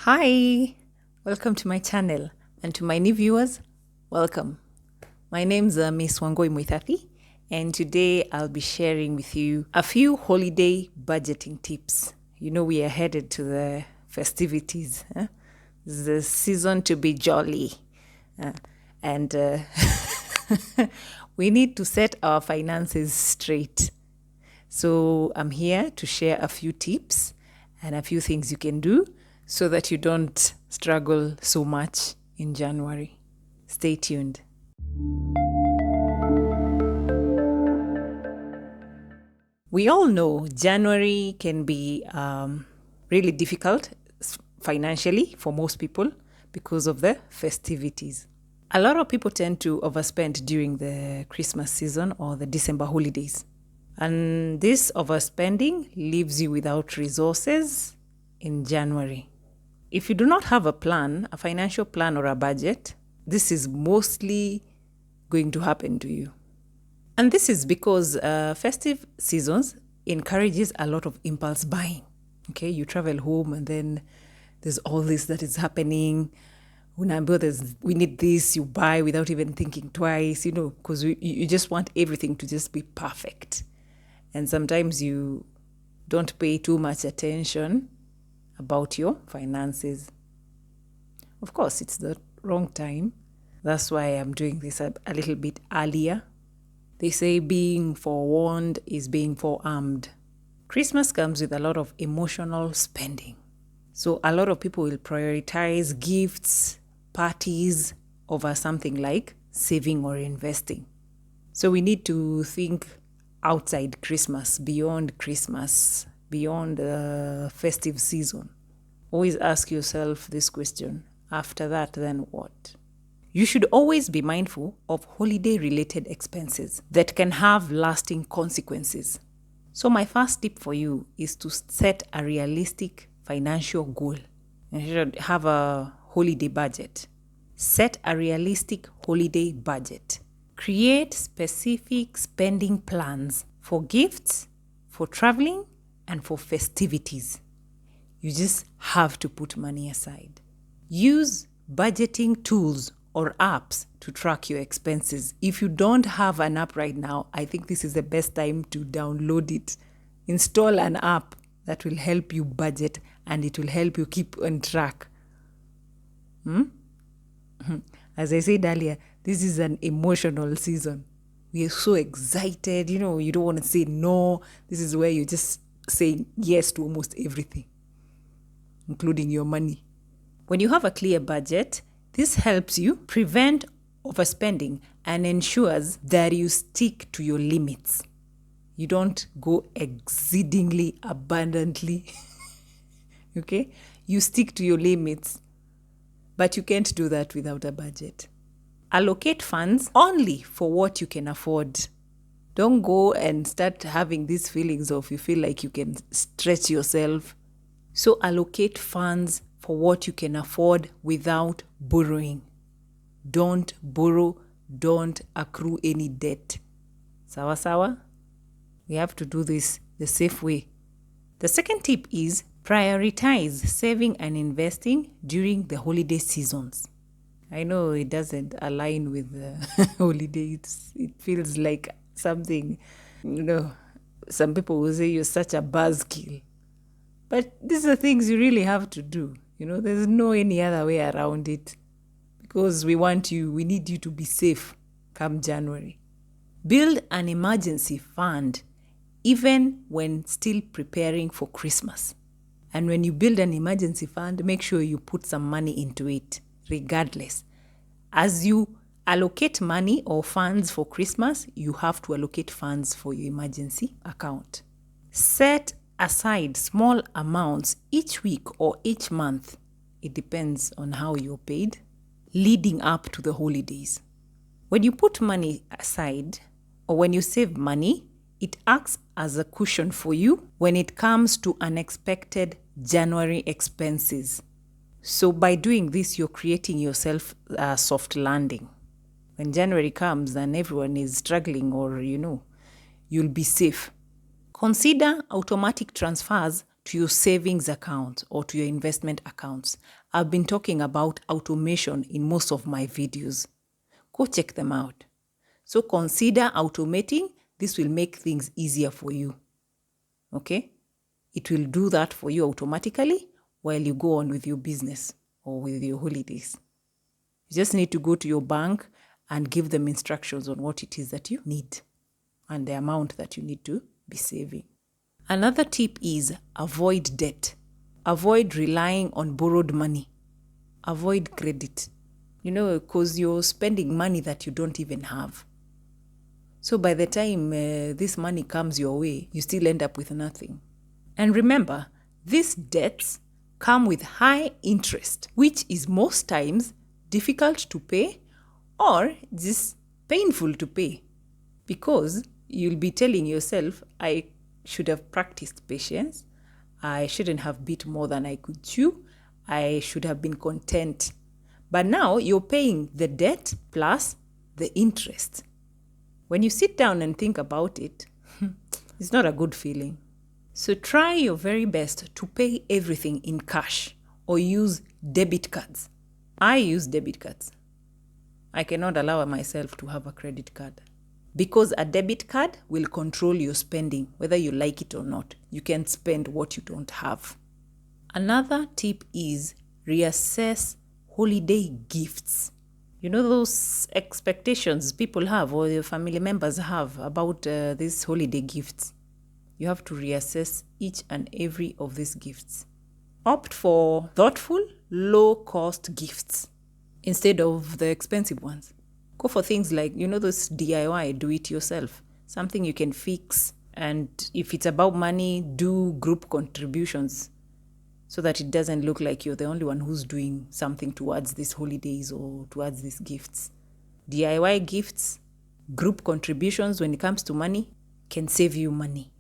Hi, welcome to my channel, and to my new viewers, welcome. My name's Miss Wangui Muithathi, and today I'll be sharing with you a few holiday budgeting tips. You know, we are headed to the festivities. This is the season to be jolly, and we need to set our finances straight. So I'm here to share a few tips and a few things you can do so that you don't struggle so much in January. Stay tuned. We all know January can be really difficult financially for most people because of the festivities. A lot of people tend to overspend during the Christmas season or the December holidays. And this overspending leaves you without resources in January. If you do not have a plan, a financial plan or a budget, this is mostly going to happen to you. And this is because festive seasons encourages a lot of impulse buying. Okay, you travel home and then there's all this that is happening. We need this, you buy without even thinking twice, because you just want everything to just be perfect. And sometimes you don't pay too much attention about your finances. Of course, it's the wrong time. That's why I'm doing this a little bit earlier. They say being forewarned is being forearmed. Christmas comes with a lot of emotional spending. So a lot of people will prioritize gifts, parties over something like saving or investing. So we need to think outside Christmas, beyond the festive season. Always ask yourself this question: after that, then what? You should always be mindful of holiday-related expenses that can have lasting consequences. So my first tip for you is to set a realistic financial goal. You should have a holiday budget. Set a realistic holiday budget. Create specific spending plans for gifts, for traveling, and for festivities. You just have to put money aside. Use budgeting tools or apps to track your expenses. If you don't have an app right now, I think this is the best time to download it. Install an app that will help you budget and it will help you keep on track. As I said earlier, this is an emotional season. We are so excited, you don't want to say no. This is where you're just saying yes to almost everything, including your money. When you have a clear budget, this helps you prevent overspending and ensures that you stick to your limits. You don't go exceedingly abundantly. Okay? You stick to your limits. But you can't do that without a budget. Allocate funds only for what you can afford. Don't go and start having these feelings of you feel like you can stretch yourself. So allocate funds for what you can afford without borrowing. Don't borrow. Don't accrue any debt. Sawa sawa? We have to do this the safe way. The second tip is prioritize saving and investing during the holiday seasons. I know it doesn't align with the holidays. It feels like something, some people will say you're such a buzzkill. But these are things you really have to do. There's no any other way around it. Because we need you to be safe come January. Build an emergency fund even when still preparing for Christmas. And when you build an emergency fund, make sure you put some money into it, regardless. As you allocate money or funds for Christmas, you have to allocate funds for your emergency account. Set aside small amounts each week or each month. It depends on how you're paid, leading up to the holidays. When you put money aside or when you save money, it acts as a cushion for you when it comes to unexpected January expenses. So by doing this, you're creating yourself a soft landing. When January comes and everyone is struggling or, you'll be safe. Consider automatic transfers to your savings account or to your investment accounts. I've been talking about automation in most of my videos. Go check them out. So consider automating. This will make things easier for you. Okay? It will do that for you automatically while you go on with your business or with your holidays. You just need to go to your bank and give them instructions on what it is that you need and the amount that you need to be saving. Another tip is avoid debt. Avoid relying on borrowed money. Avoid credit. Because you're spending money that you don't even have. So by the time this money comes your way, you still end up with nothing. And remember, these debts come with high interest, which is most times difficult to pay or just painful to pay, because you'll be telling yourself, I should have practiced patience. I shouldn't have bit more than I could chew. I should have been content. But now you're paying the debt plus the interest. When you sit down and think about it, it's not a good feeling. So try your very best to pay everything in cash or use debit cards. I use debit cards. I cannot allow myself to have a credit card, because a debit card will control your spending, whether you like it or not. You can't spend what you don't have. Another tip is reassess holiday gifts. Those expectations people have or your family members have about these holiday gifts. You have to reassess each and every of these gifts. Opt for thoughtful, low-cost gifts instead of the expensive ones. Go for things like, those DIY, do-it-yourself, something you can fix. And if it's about money, do group contributions so that it doesn't look like you're the only one who's doing something towards these holidays or towards these gifts. DIY gifts, group contributions when it comes to money can save you money.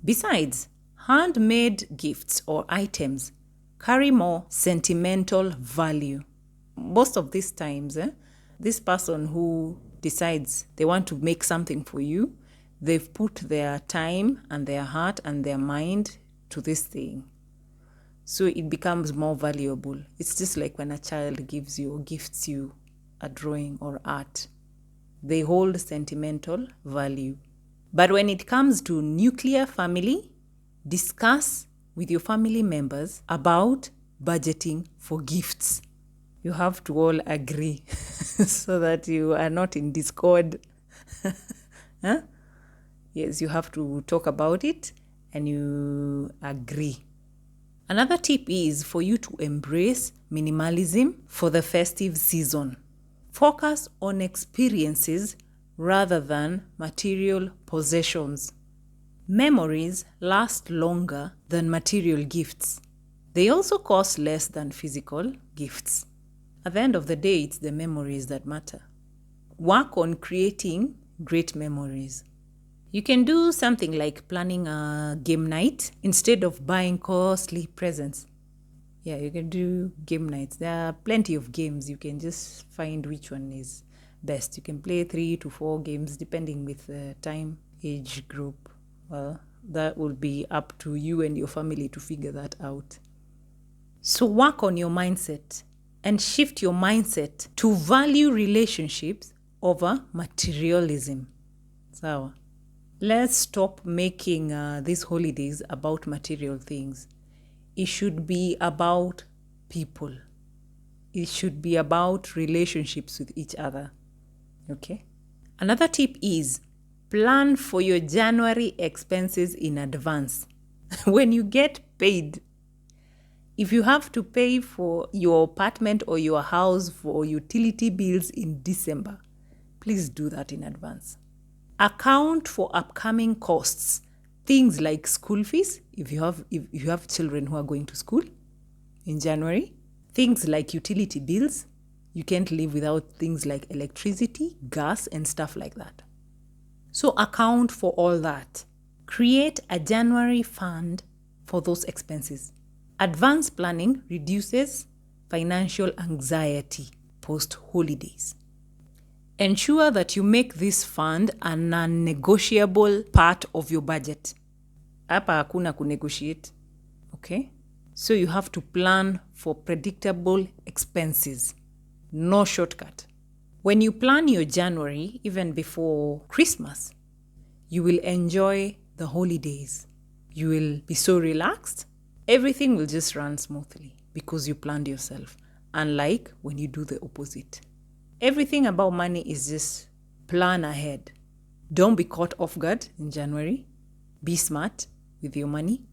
Besides, handmade gifts or items carry more sentimental value. Most of these times, this person who decides they want to make something for you, they've put their time and their heart and their mind to this thing. So it becomes more valuable. It's just like when a child gives you or gifts you a drawing or art. They hold sentimental value. But when it comes to nuclear family, discuss with your family members about budgeting for gifts. You have to all agree so that you are not in discord. Huh? Yes, you have to talk about it and you agree. Another tip is for you to embrace minimalism for the festive season. Focus on experiences rather than material possessions. Memories last longer than material gifts. They also cost less than physical gifts. At the end of the day, it's the memories that matter. Work on creating great memories. You can do something like planning a game night instead of buying costly presents. Yeah, you can do game nights. There are plenty of games. You can just find which one is best. You can play 3 to 4 games depending with the time, age group. Well, that will be up to you and your family to figure that out. So work on your mindset and shift your mindset to value relationships over materialism. So let's stop making these holidays about material things. It should be about people. It should be about relationships with each other. Okay? Another tip is plan for your January expenses in advance. When you get paid, if you have to pay for your apartment or your house for utility bills in December, please do that in advance. Account for upcoming costs. Things like school fees, if you have children who are going to school in January. Things like utility bills. You can't live without things like electricity, gas, and stuff like that. So account for all that. Create a January fund for those expenses. Advanced planning reduces financial anxiety post-holidays. Ensure that you make this fund a non-negotiable part of your budget. Hapa hakuna kunegotiate. Okay? So you have to plan for predictable expenses. No shortcut. When you plan your January, even before Christmas, you will enjoy the holidays. You will be so relaxed. Everything will just run smoothly because you planned yourself. Unlike when you do the opposite. Everything about money is just plan ahead. Don't be caught off guard in January. Be smart with your money.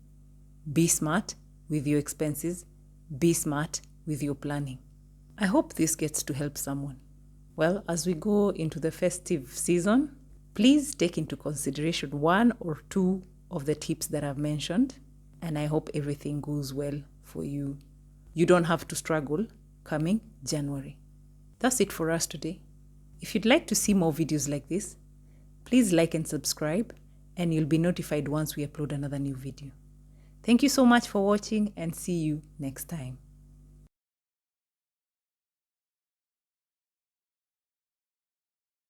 Be smart with your expenses. Be smart with your planning. I hope this gets to help someone. Well, as we go into the festive season, please take into consideration one or two of the tips that I've mentioned, and I hope everything goes well for you. You don't have to struggle coming January. That's it for us today. If you'd like to see more videos like this, please like and subscribe, and you'll be notified once we upload another new video. Thank you so much for watching, and see you next time.